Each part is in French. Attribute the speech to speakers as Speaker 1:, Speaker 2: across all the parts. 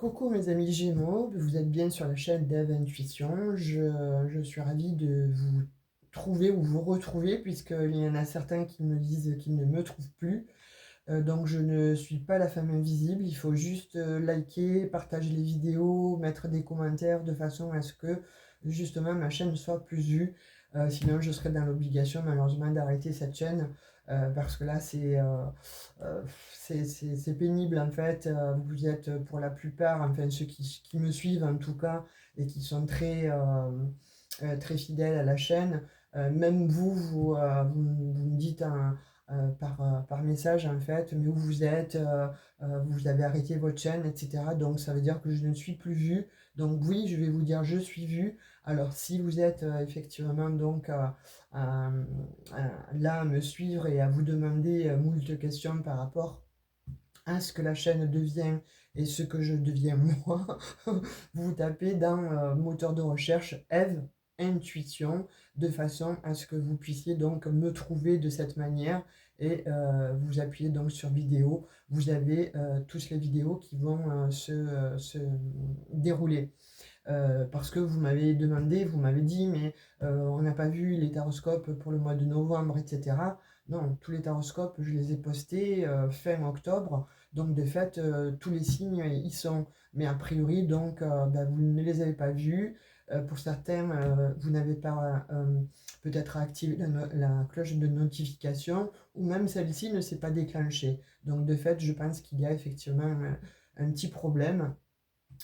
Speaker 1: Coucou mes amis Gémeaux, vous êtes bien sur la chaîne d'Eve Intuition. Je suis ravie de vous trouver ou vous retrouver puisqu'il y en a certains qui me disent qu'ils ne me trouvent plus. Donc je ne suis pas la femme invisible, il faut juste liker, partager les vidéos, mettre des commentaires de façon à ce que justement ma chaîne soit plus vue. Sinon je serais dans l'obligation malheureusement d'arrêter cette chaîne parce que là euh, c'est pénible en fait. Vous êtes pour la plupart, enfin ceux qui me suivent en tout cas et qui sont très fidèles à la chaîne. Même vous me dites par message en fait, mais où vous êtes, vous avez arrêté votre chaîne, etc. Donc ça veut dire que je ne suis plus vue. Donc oui, je vais vous dire je suis vue. Alors si vous êtes effectivement donc là à me suivre et à vous demander moult questions par rapport à ce que la chaîne devient et ce que je deviens moi, vous tapez dans moteur de recherche Eve Intuition de façon à ce que vous puissiez donc me trouver de cette manière et vous appuyez donc sur vidéo. Vous avez tous les vidéos qui vont se dérouler. Parce que vous m'avez demandé, vous m'avez dit, mais on n'a pas vu les taroscopes pour le mois de novembre, etc. Non, tous les taroscopes, je les ai postés fin octobre, donc de fait, tous les signes y sont. Mais a priori, donc, ben, vous ne les avez pas vus. Pour certains, vous n'avez pas peut-être activé la cloche de notification, ou même celle-ci ne s'est pas déclenchée. Donc de fait, je pense qu'il y a effectivement un petit problème.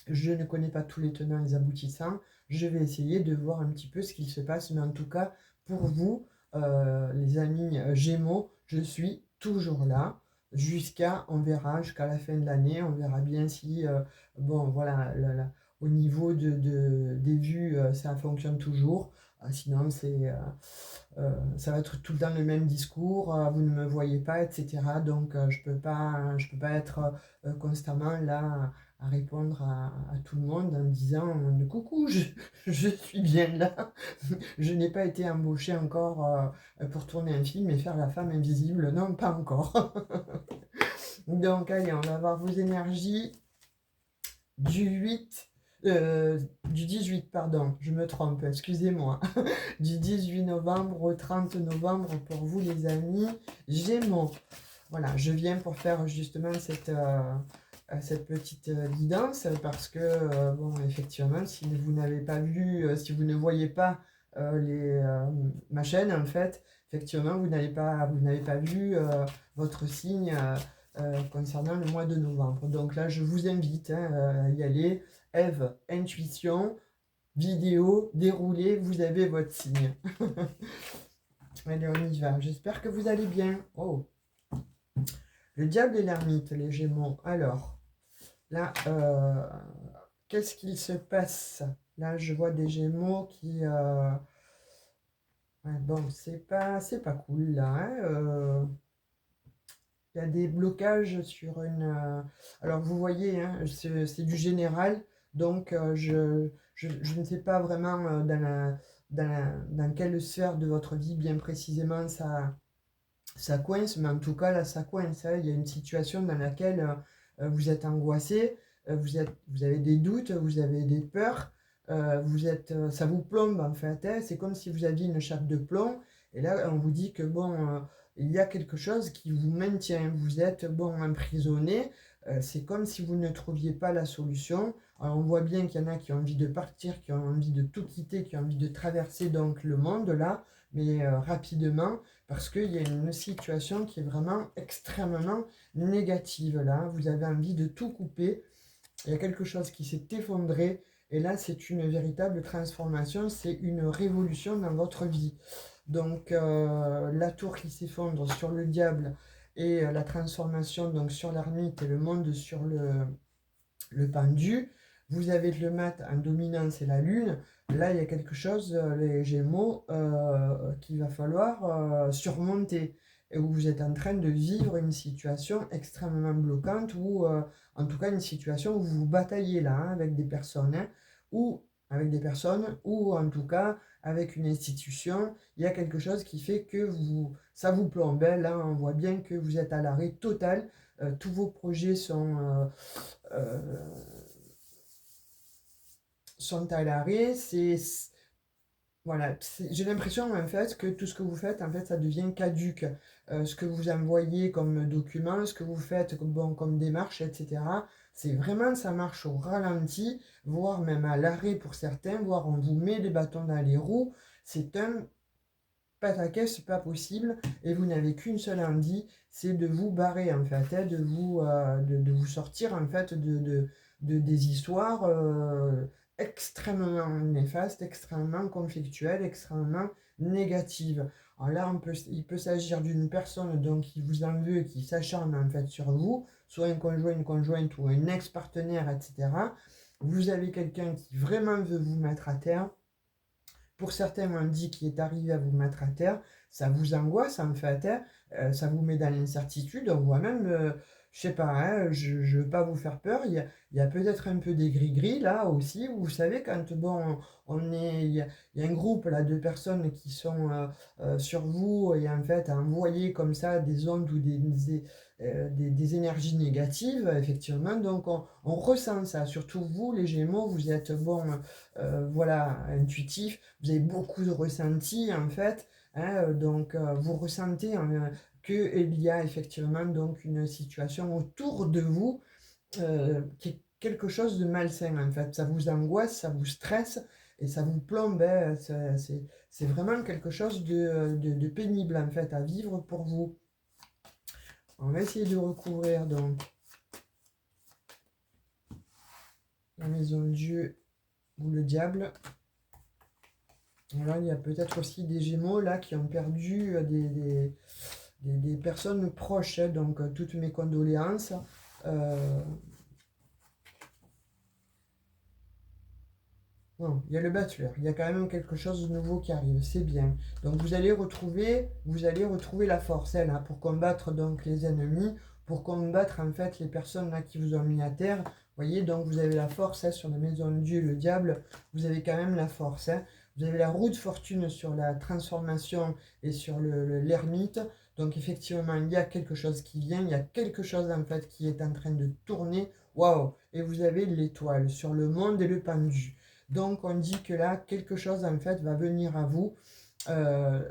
Speaker 1: Je ne connais pas tous les tenants et les aboutissants. Je vais essayer de voir un petit peu ce qu'il se passe. Mais en tout cas, pour vous, les amis Gémeaux, je suis toujours là. On verra, jusqu'à la fin de l'année. On verra bien si, bon, voilà, au niveau des vues, ça fonctionne toujours. Sinon, ça va être tout le temps le même discours. Vous ne me voyez pas, etc. Donc, je peux pas être constamment là à répondre à tout le monde en disant coucou, je suis bien là. Je n'ai pas été embauchée encore pour tourner un film et faire la femme invisible. Non, pas encore. Donc, allez, on va voir vos énergies du 8. Du 18, pardon, je me trompe, excusez-moi. Du 18 novembre au 30 novembre pour vous, les amis Gémeaux. Voilà, je viens pour faire justement cette petite guidance parce que, bon, effectivement, si vous n'avez pas vu, si vous ne voyez pas ma chaîne, en fait, effectivement, vous n'avez pas vu votre signe concernant le mois de novembre. Donc là, je vous invite à y aller. Eve, intuition, vidéo, déroulé, vous avez votre signe. Allez, on y va. J'espère que vous allez bien. Oh, le diable et l'ermite, les Gémeaux. Alors, là, qu'est-ce qu'il se passe? Là, je vois des Gémeaux qui... ouais, bon, c'est pas cool, là. Hein, il y a des blocages sur une... alors, vous voyez, hein, c'est du général. Donc, je ne sais pas vraiment dans quelle sphère de votre vie, bien précisément, ça coince, mais en tout cas là ça coince, hein. Il y a une situation dans laquelle vous êtes angoissé, vous avez des doutes, vous avez des peurs, ça vous plombe en fait, hein. C'est comme si vous aviez une chape de plomb, et là on vous dit que bon, il y a quelque chose qui vous maintient, vous êtes bon emprisonné, c'est comme si vous ne trouviez pas la solution. Alors on voit bien qu'il y en a qui ont envie de partir, qui ont envie de tout quitter, qui ont envie de traverser donc le monde là, mais rapidement parce qu'il y a une situation qui est vraiment extrêmement négative là. Vous avez envie de tout couper. Il y a quelque chose qui s'est effondré. Et là, c'est une véritable transformation. C'est une révolution dans votre vie. Donc, la tour qui s'effondre sur le diable et la transformation donc sur l'ermite et le monde sur le pendu. Vous avez le mat en dominance et la lune. Là, il y a quelque chose, les Gémeaux, qu'il va falloir surmonter. Et où vous êtes en train de vivre une situation extrêmement bloquante, ou en tout cas une situation où vous vous bataillez là, hein, avec des personnes, hein, ou avec des personnes, ou en tout cas avec une institution. Il y a quelque chose qui fait que ça vous plombe. Hein. Là, on voit bien que vous êtes à l'arrêt total. Tous vos projets sont sont à l'arrêt, voilà, j'ai l'impression en fait que tout ce que vous faites, en fait, ça devient caduque. Ce que vous envoyez comme document, ce que vous faites comme, bon, comme démarche, etc. C'est vraiment, ça marche au ralenti, voire même à l'arrêt pour certains, voire on vous met des bâtons dans les roues. C'est un pataquès, c'est pas possible, et vous n'avez qu'une seule envie, c'est de vous barrer en fait, hein, de vous sortir en fait des histoires extrêmement néfastes, extrêmement conflictuelles, extrêmement négatives. Alors là, il peut s'agir d'une personne donc, qui vous en veut, qui s'acharne en fait sur vous, soit un conjoint, une conjointe ou un ex-partenaire, etc. Vous avez quelqu'un qui vraiment veut vous mettre à terre. Pour certains, on dit qu'il est arrivé à vous mettre à terre, ça vous angoisse en fait, hein, ça vous met dans l'incertitude, on voit même, je sais pas, hein, je ne veux pas vous faire peur, il y a peut-être un peu des gris-gris là aussi, vous savez, quand bon, il y a un groupe là de personnes qui sont sur vous et en fait à envoyer comme ça des ondes ou des énergies négatives, effectivement, donc on ressent ça, surtout vous les Gémeaux, vous êtes bon, voilà, intuitif, vous avez beaucoup de ressentis en fait, hein, donc vous ressentez qu'il y a effectivement donc une situation autour de vous qui est quelque chose de malsain en fait. Ça vous angoisse, ça vous stresse et ça vous plombe, hein. C'est vraiment quelque chose de pénible en fait à vivre pour vous. On va essayer de recouvrir donc la maison de Dieu ou le diable. Là, il y a peut-être aussi des Gémeaux là qui ont perdu des personnes proches, hein, donc toutes mes condoléances. Non, il y a le battleur, il y a quand même quelque chose de nouveau qui arrive, c'est bien. Donc vous allez retrouver la force hein, là, pour combattre donc les ennemis, pour combattre en fait les personnes là qui vous ont mis à terre. Vous voyez, donc vous avez la force hein, sur la maison de Dieu, le diable, vous avez quand même la force. Hein. Vous avez la roue de fortune sur la transformation et sur l'ermite. Donc effectivement, il y a quelque chose qui vient, il y a quelque chose en fait qui est en train de tourner. Waouh! Et vous avez l'étoile sur le monde et le pendu. Donc on dit que là, quelque chose en fait va venir à vous. Euh,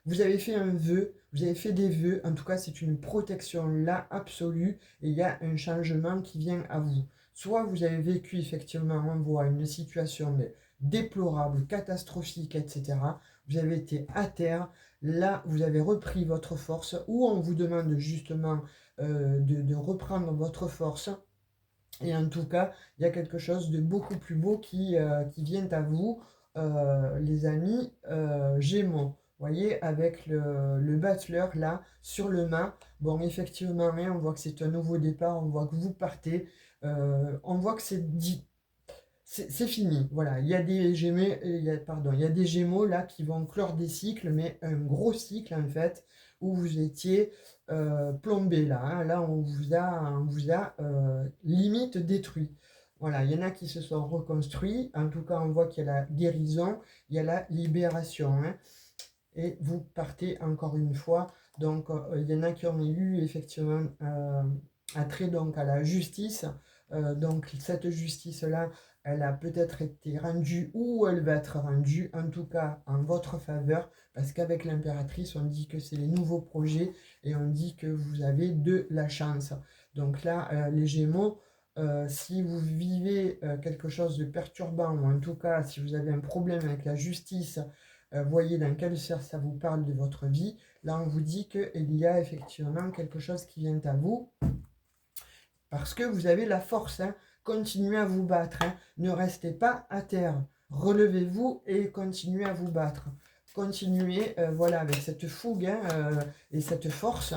Speaker 1: vous avez fait un vœu, vous avez fait des vœux, en tout cas c'est une protection là absolue et il y a un changement qui vient à vous. Soit vous avez vécu effectivement, on voit une situation déplorable, catastrophique, etc. Vous avez été à terre, là vous avez repris votre force, ou on vous demande justement de reprendre votre force. Et en tout cas, il y a quelque chose de beaucoup plus beau qui vient à vous, les amis Gémeaux. Vous voyez, avec le battleur là, sur le mât. Bon, effectivement, hein, on voit que c'est un nouveau départ, on voit que vous partez. On voit que c'est fini. Voilà, il y a des Gémeaux, pardon, il y a des Gémeaux là qui vont clore des cycles, mais un gros cycle en fait, où vous étiez plombé là. Hein. Là, on vous a limite détruit. Voilà, il y en a qui se sont reconstruits. En tout cas, on voit qu'il y a la guérison, il y a la libération. Hein. Et vous partez encore une fois. Donc, il y en a qui ont eu effectivement attrait donc à la justice. Donc, cette justice-là, elle a peut-être été rendue ou elle va être rendue, en tout cas en votre faveur, parce qu'avec l'impératrice, on dit que c'est les nouveaux projets et on dit que vous avez de la chance. Donc là, les Gémeaux, si vous vivez quelque chose de perturbant, ou en tout cas si vous avez un problème avec la justice, voyez dans quel sens ça vous parle de votre vie. Là, on vous dit qu'il y a effectivement quelque chose qui vient à vous, parce que vous avez la force. Hein. Continuez à vous battre. Hein. Ne restez pas à terre. Relevez-vous et continuez à vous battre. Continuez voilà, avec cette fougue hein, et cette force,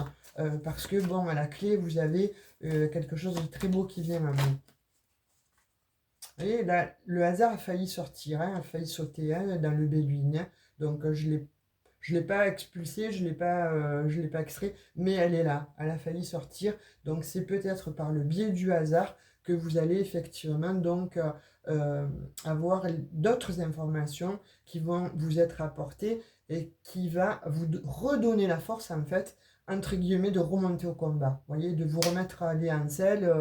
Speaker 1: parce que, bon, à la clé, vous avez quelque chose de très beau qui vient à vous. Vous voyez, là, le hasard a failli sortir, hein, a failli sauter hein, dans le Béduine. Hein. Donc, je ne l'ai pas expulsée, je l'ai pas extrait, mais elle est là, elle a failli sortir. Donc, c'est peut-être par le biais du hasard que vous allez effectivement donc avoir d'autres informations qui vont vous être apportées et qui va vous redonner la force en fait entre guillemets, de remonter au combat. Vous voyez, de vous remettre à aller en selle.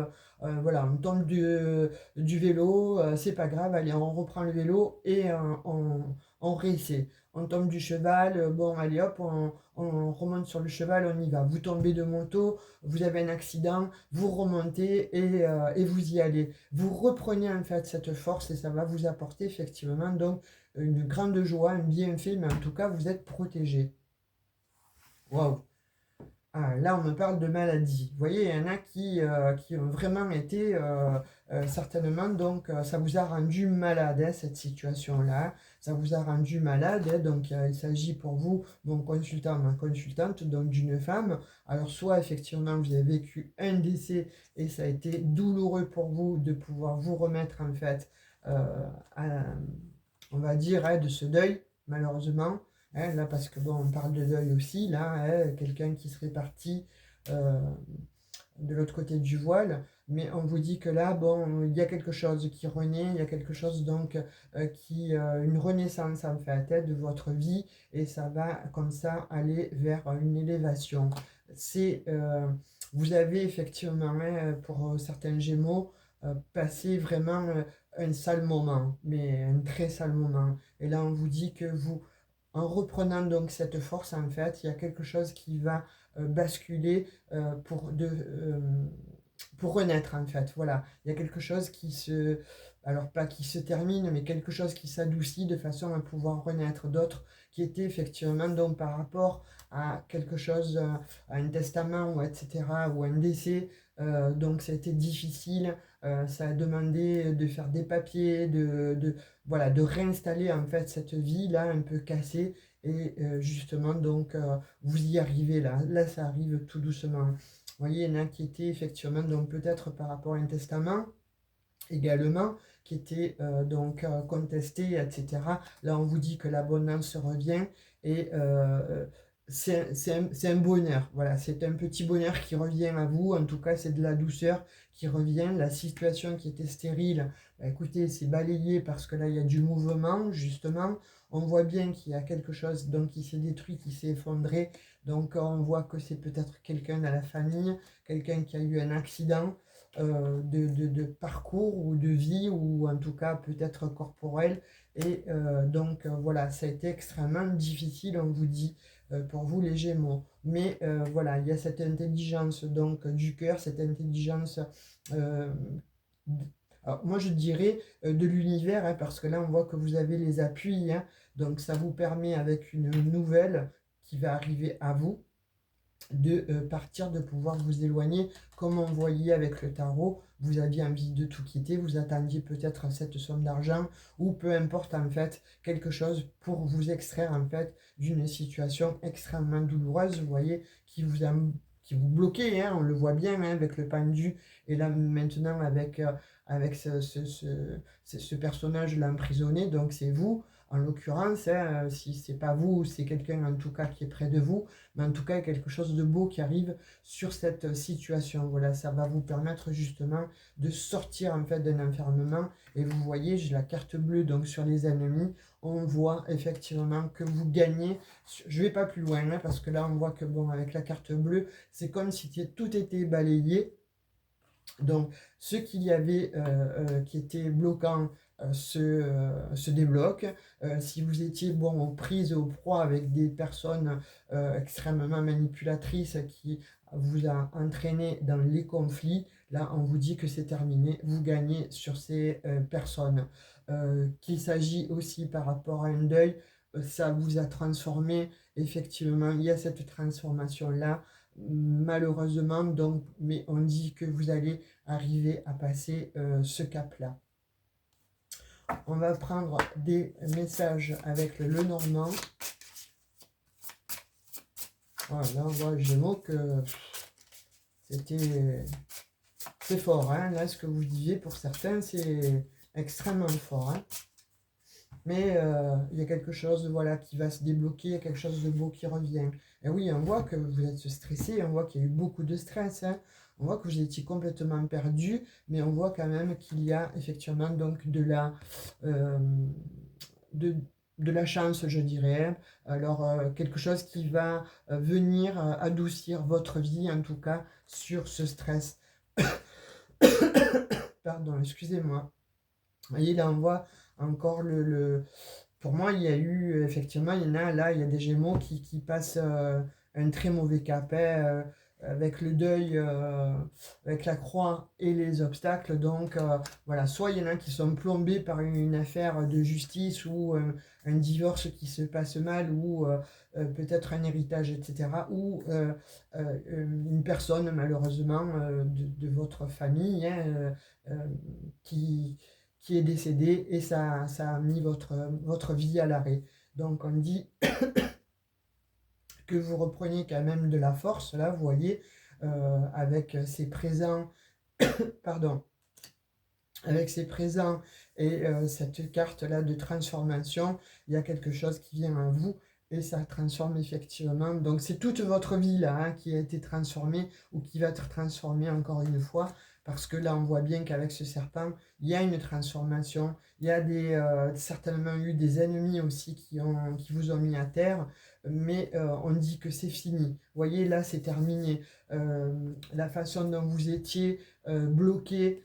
Speaker 1: Voilà, on tombe du vélo, c'est pas grave, allez, on reprend le vélo et on réessaie. On tombe du cheval, bon, allez hop, on remonte sur le cheval, on y va. Vous tombez de moto, vous avez un accident, vous remontez et vous y allez. Vous reprenez en fait cette force et ça va vous apporter effectivement donc une grande joie, un bienfait, mais en tout cas, vous êtes protégé. Waouh! Ah, là, on me parle de maladie. Vous voyez, il y en a qui ont vraiment été, certainement, donc ça vous a rendu malade, hein, cette situation-là. Ça vous a rendu malade, hein, donc il s'agit pour vous, mon consultant, ma consultante, donc d'une femme. Alors, soit effectivement, vous avez vécu un décès et ça a été douloureux pour vous de pouvoir vous remettre, en fait, à, on va dire, hein, de ce deuil, malheureusement. Hein, là, parce que bon, on parle de deuil aussi, là, hein, quelqu'un qui serait parti euh, de l'autre côté du voile, mais on vous dit que là, bon, il y a quelque chose qui renaît, il y a quelque chose donc une renaissance en fait, hein, de votre vie, et ça va comme ça aller vers une élévation. C'est, vous avez effectivement, hein, pour certains Gémeaux, passé vraiment un sale moment, mais un très sale moment. Et là, on vous dit que vous, en reprenant donc cette force, en fait, il y a quelque chose qui va basculer pour renaître, en fait. Voilà, il y a quelque chose qui se... Alors, pas qui se termine, mais quelque chose qui s'adoucit de façon à pouvoir renaître. D'autres qui étaient effectivement, donc, par rapport à quelque chose, à un testament, ou etc., ou un décès. Donc, ça a été difficile. Ça a demandé de faire des papiers, voilà, de réinstaller en fait cette vie là un peu cassée et justement donc vous y arrivez là, ça arrive tout doucement. Vous voyez, il y en a qui étaient effectivement donc peut-être par rapport à un testament également qui était donc contesté, etc. Là, on vous dit que l'abondance revient et c'est un bonheur. Voilà, c'est un petit bonheur qui revient à vous. En tout cas, c'est de la douceur qui revient. La situation qui était stérile, bah, écoutez, c'est balayé parce que là, il y a du mouvement, justement. On voit bien qu'il y a quelque chose donc, qui s'est détruit, qui s'est effondré. Donc, on voit que c'est peut-être quelqu'un dans la famille, quelqu'un qui a eu un accident de parcours ou de vie ou en tout cas peut-être corporel et donc voilà, ça a été extrêmement difficile, on vous dit, pour vous les Gémeaux, mais voilà, il y a cette intelligence donc du cœur, cette intelligence euh, alors moi je dirais de l'univers, hein, parce que là on voit que vous avez les appuis, hein, donc ça vous permet avec une nouvelle qui va arriver à vous de partir, de pouvoir vous éloigner, comme on voyait avec le tarot, vous aviez envie de tout quitter, vous attendiez peut-être cette somme d'argent, ou peu importe en fait, quelque chose pour vous extraire en fait d'une situation extrêmement douloureuse, vous voyez, qui vous bloquait, hein, on le voit bien hein, avec le pendu, et là maintenant avec ce personnage-là emprisonné, donc c'est vous, en l'occurrence, hein, si c'est pas vous, c'est quelqu'un en tout cas qui est près de vous, mais en tout cas, il y a quelque chose de beau qui arrive sur cette situation. Voilà, ça va vous permettre justement de sortir en fait d'un enfermement. Et vous voyez, j'ai la carte bleue, donc sur les ennemis, on voit effectivement que vous gagnez. Je vais pas plus loin, hein, parce que là, on voit que bon, avec la carte bleue, c'est comme si tout était balayé. Donc, ce qu'il y avait qui était bloquant se débloque. Si vous étiez bon, aux prises, aux proies avec des personnes extrêmement manipulatrices qui vous a entraîné dans les conflits, là, on vous dit que c'est terminé. Vous gagnez sur ces personnes. Qu'il s'agit aussi par rapport à un deuil, ça vous a transformé. Effectivement, il y a cette transformation-là malheureusement, donc, mais on dit que vous allez arriver à passer ce cap-là. On va prendre des messages avec le Normand. Voilà, là, on voit Gémeaux que c'est fort, hein. Là, ce que vous disiez, pour certains, c'est extrêmement fort, hein. Mais il y a quelque chose voilà, qui va se débloquer, il y a quelque chose de beau qui revient. Et oui, on voit que vous êtes stressé, on voit qu'il y a eu beaucoup de stress, hein. On voit que vous étiez complètement perdu, mais on voit quand même qu'il y a effectivement donc de la, euh, de, de la chance, je dirais. Alors, quelque chose qui va venir adoucir votre vie, en tout cas, sur ce stress. Pardon, excusez-moi. Vous voyez, là, on voit encore Pour moi, il y a eu, effectivement, il y en a, là, il y a des Gémeaux qui passent un très mauvais cap, hein, avec le deuil, avec la croix et les obstacles. Donc, voilà, soit il y en a qui sont plombés par une affaire de justice ou un divorce qui se passe mal ou peut-être un héritage, etc. Ou une personne, malheureusement, de votre famille, hein, euh, qui est décédé et ça a mis votre vie à l'arrêt. Donc on dit que vous reprenez quand même de la force, là, vous voyez, avec ces présents, pardon, avec ces présents et cette carte-là de transformation, il y a quelque chose qui vient à vous et ça transforme effectivement. Donc c'est toute votre vie là, hein, qui a été transformée ou qui va être transformée encore une fois. Parce que là, on voit bien qu'avec ce serpent, il y a une transformation. Il y a certainement eu des ennemis aussi qui vous ont mis à terre. Mais on dit que c'est fini. Vous voyez, là, c'est terminé. La façon dont vous étiez bloqué,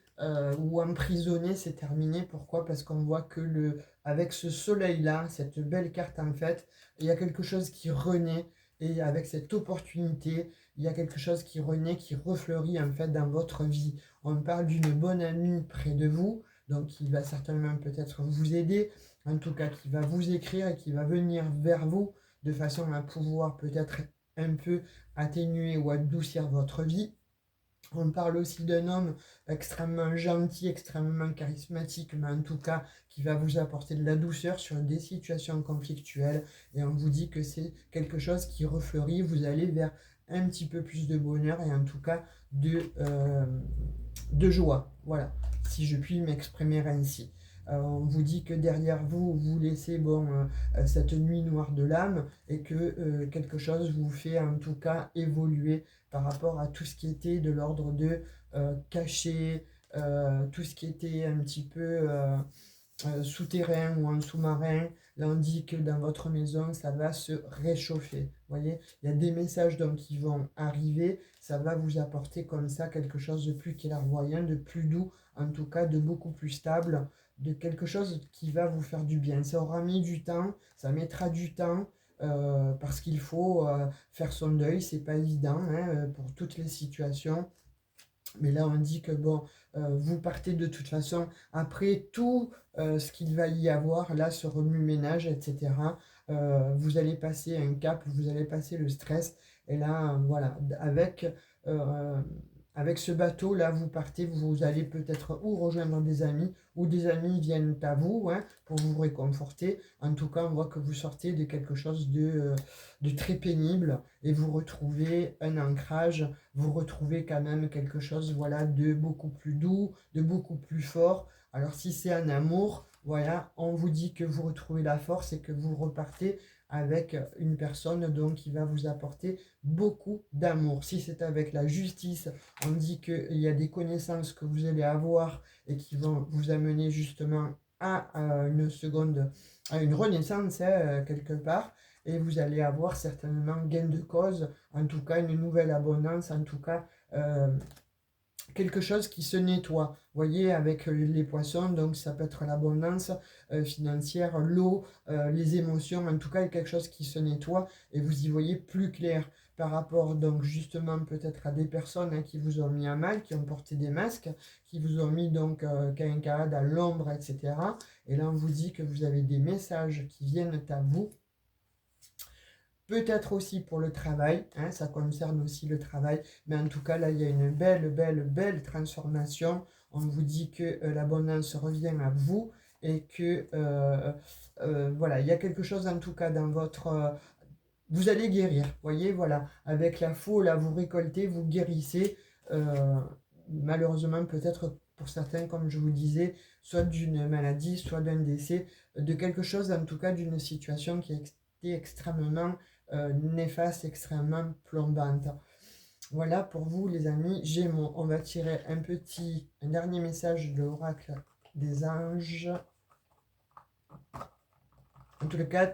Speaker 1: ou emprisonné, c'est terminé. Pourquoi? Parce qu'on voit que avec ce soleil-là, cette belle carte en fait, il y a quelque chose qui renaît. Et avec cette opportunité, il y a quelque chose qui renaît, qui refleurit en fait dans votre vie. On parle d'une bonne amie près de vous, donc qui va certainement peut-être vous aider, en tout cas qui va vous écrire et qui va venir vers vous de façon à pouvoir peut-être un peu atténuer ou adoucir votre vie. On parle aussi d'un homme extrêmement gentil, extrêmement charismatique, mais en tout cas qui va vous apporter de la douceur sur des situations conflictuelles. Et on vous dit que c'est quelque chose qui refleurit, vous allez vers un petit peu plus de bonheur et en tout cas de joie. Voilà, si je puis m'exprimer ainsi. On vous dit que derrière vous, vous laissez cette nuit noire de l'âme et que quelque chose vous fait en tout cas évoluer par rapport à tout ce qui était de l'ordre de cacher, tout ce qui était un petit peu souterrain ou en sous-marin. Là, on dit que dans votre maison, ça va se réchauffer. Vous voyez, il y a des messages donc qui vont arriver. Ça va vous apporter comme ça quelque chose de plus clairvoyant, de plus doux, en tout cas de beaucoup plus stable, de quelque chose qui va vous faire du bien. Ça aura mis du temps, ça mettra du temps. Parce qu'il faut faire son deuil, c'est pas évident, hein, pour toutes les situations. Mais là, on dit que bon, vous partez de toute façon après tout ce qu'il va y avoir, là, ce remue-ménage, etc. Vous allez passer un cap, vous allez passer le stress. Et là, voilà, euh, avec ce bateau, là, vous partez, vous allez peut-être ou rejoindre des amis, ou des amis viennent à vous, hein, pour vous réconforter. En tout cas, on voit que vous sortez de quelque chose de très pénible et vous retrouvez un ancrage, vous retrouvez quand même quelque chose, voilà, de beaucoup plus doux, de beaucoup plus fort. Alors si c'est un amour, voilà, on vous dit que vous retrouvez la force et que vous repartez avec une personne donc qui va vous apporter beaucoup d'amour. Si c'est avec la justice, on dit qu'il y a des connaissances que vous allez avoir et qui vont vous amener justement à une seconde, à une renaissance, hein, quelque part. Et vous allez avoir certainement gain de cause, en tout cas une nouvelle abondance, en tout cas quelque chose qui se nettoie. Vous voyez, avec les poissons, donc ça peut être l'abondance financière, l'eau, les émotions, en tout cas quelque chose qui se nettoie et vous y voyez plus clair par rapport donc justement peut-être à des personnes, hein, qui vous ont mis à mal, qui ont porté des masques, qui vous ont mis donc caïncade à l'ombre, etc. Et là on vous dit que vous avez des messages qui viennent à vous. Peut-être aussi pour le travail, hein, ça concerne aussi le travail, mais en tout cas là il y a une belle, belle, belle transformation. On vous dit que l'abondance revient à vous et que voilà, il y a quelque chose en tout cas dans votre... vous allez guérir, voyez, voilà, avec la faux, là vous récoltez, vous guérissez, malheureusement peut-être pour certains, comme je vous disais, soit d'une maladie, soit d'un décès, de quelque chose en tout cas d'une situation qui a été extrêmement néfaste, extrêmement plombante. Voilà pour vous les amis Gémeaux. On va tirer un dernier message de l'oracle des anges. En tout cas,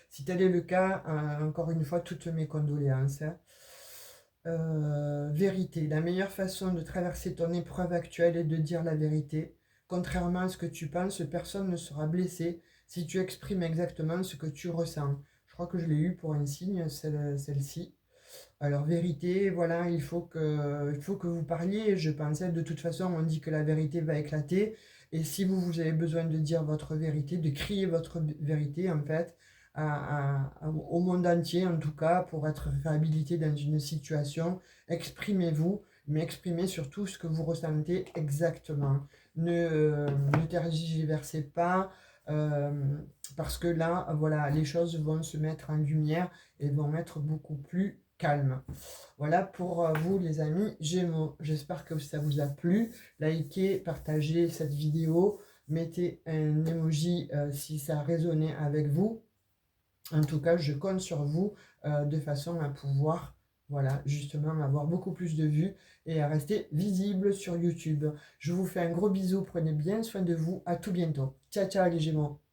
Speaker 1: si tel est le cas, encore une fois, toutes mes condoléances, hein. Vérité. La meilleure façon de traverser ton épreuve actuelle est de dire la vérité. Contrairement à ce que tu penses, personne ne sera blessé si tu exprimes exactement ce que tu ressens. Je crois que je l'ai eu pour un signe, celle-ci. Alors, vérité, voilà, il faut que vous parliez. Je pensais, de toute façon, on dit que la vérité va éclater. Et si vous avez besoin de dire votre vérité, de crier votre vérité, en fait, au monde entier, en tout cas, pour être réhabilité dans une situation, exprimez-vous, mais exprimez surtout ce que vous ressentez exactement. Ne tergiversez pas, euh, parce que là, voilà, les choses vont se mettre en lumière et vont être beaucoup plus calmes. Voilà pour vous les amis Gémeaux. J'espère que ça vous a plu. Likez, partagez cette vidéo, mettez un emoji si ça a résonné avec vous. En tout cas, je compte sur vous de façon à pouvoir, voilà, justement avoir beaucoup plus de vues et à rester visible sur YouTube. Je vous fais un gros bisou, prenez bien soin de vous, à tout bientôt. Ciao ciao les Gémeaux.